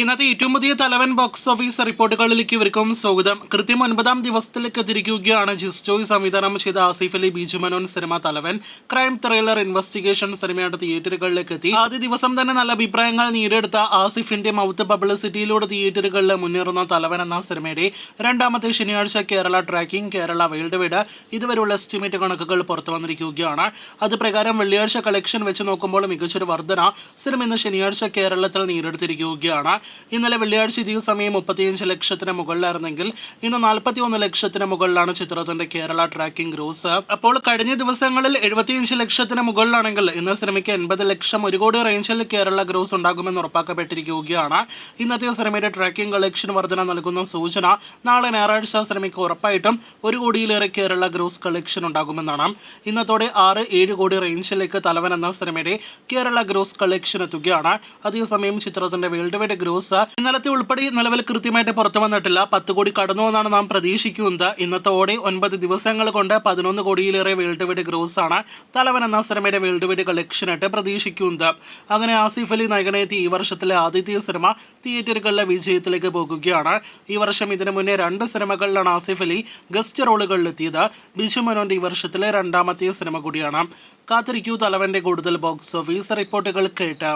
ഇന്നത്തെ ഏറ്റവും പുതിയ തലവൻ ബോക്സ് ഓഫീസ് റിപ്പോർട്ടുകളിലേക്ക് ഇവർക്കും സ്വാഗതം. കൃത്യം 9-ാം ദിവസത്തിലേക്ക് എത്തിയിരിക്കുകയാണ് ജിസ്റ്റോയ് സംവിധാനം ചെയ്ത ആസിഫ് അലി ബിജു മനോൻ സിനിമ തലവൻ. ക്രൈം ത്രില്ലർ ഇൻവെസ്റ്റിഗേഷൻ സിനിമയുടെ തിയേറ്ററുകളിലേക്ക് എത്തി. ആദ്യ ദിവസം തന്നെ നല്ല അഭിപ്രായങ്ങൾ നേടിയെടുത്ത ആസിഫിന്റെ മൗത്ത് പബ്ലിസിറ്റിയിലൂടെ തിയേറ്ററുകളിൽ മുന്നേറുന്ന തലവൻ എന്ന സിനിമയുടെ രണ്ടാമത്തെ ശനിയാഴ്ച Kerala tracking, Kerala world wide ഇതുവരെയുള്ള എസ്റ്റിമേറ്റ് കണക്കുകൾ പുറത്തു വന്നിരിക്കുകയാണ്. അത് പ്രകാരം വെള്ളിയാഴ്ച കളക്ഷൻ വെച്ച് നോക്കുമ്പോൾ മികച്ചൊരു വർധന സിനിമ ഇന്ന് ശനിയാഴ്ച കേരളത്തിൽ നേടിയെടുത്തിരിക്കുകയാണ്. ഇന്നലെ വെള്ളിയാഴ്ച ഇതേ സമയം 35 ലക്ഷത്തിന് മുകളിലായിരുന്നെങ്കിൽ ഇന്ന് 41 ലക്ഷത്തിന് മുകളിലാണ് ചിത്രത്തിന്റെ കേരള ട്രാക്കിംഗ് ഗ്രോസ്. അപ്പോൾ കഴിഞ്ഞ ദിവസങ്ങളിൽ 75 ലക്ഷത്തിന് മുകളിലാണെങ്കിൽ ഇന്ന് സിനിമയ്ക്ക് 80 ലക്ഷം 1 കോടി റേഞ്ചിൽ കേരള ഗ്രോസ് ഉണ്ടാകുമെന്ന് ഉറപ്പാക്കപ്പെട്ടിരിക്കുകയാണ്. ഇന്നത്തെ സിനിമയുടെ ട്രാക്കിംഗ് കളക്ഷൻ വർധന നൽകുന്ന സൂചന നാളെ ഞായറാഴ്ച സിനിമയ്ക്ക് ഉറപ്പായിട്ടും 1 കോടിയിലേറെ കേരള ഗ്രോസ് കളക്ഷൻ ഉണ്ടാകുമെന്നാണ്. ഇന്നത്തോടെ 6-7 കോടി റേഞ്ചിലേക്ക് തലവൻ എന്ന സിനിമയുടെ കേരള ഗ്രോസ് കളക്ഷൻ എത്തുകയാണ്. അതേസമയം ചിത്രത്തിന്റെ വേൾഡ് വൈഡ് ഗ്രോസ് ഇന്നലത്തെ ഉൾപ്പെടെ നിലവിൽ കൃത്യമായിട്ട് പുറത്തു വന്നിട്ടില്ല. 10 കോടി കടന്നു എന്നാണ് നാം പ്രതീക്ഷിക്കുന്നത്. ഇന്നത്തോടെ 9 ദിവസങ്ങൾ കൊണ്ട് 11 കോടിയിലേറെ വേൾഡ് വൈഡ് ഗ്രോസ് ആണ് തലവൻ എന്ന സിനിമയുടെ വേൾഡ് വൈഡ് കളക്ഷനായിട്ട് പ്രതീക്ഷിക്കുന്നത്. അങ്ങനെ ആസിഫ് അലി നായകനെത്തി ഈ വർഷത്തിലെ ആദ്യത്തെ സിനിമ തിയേറ്ററുകളിലെ വിജയത്തിലേക്ക് പോകുകയാണ്. ഈ വർഷം ഇതിനു മുന്നേ 2 സിനിമകളിലാണ് ആസിഫ് അലി ഗസ്റ്റ് റോളുകളിലെത്തിയത്. ബിജു മനോന്റെ ഈ വർഷത്തിലെ രണ്ടാമത്തെ സിനിമ കൂടിയാണ്. കാത്തിരിക്കൂ തലവന്റെ കൂടുതൽ ബോക്സ് ഓഫീസ് റിപ്പോർട്ടുകൾ കേട്ട്.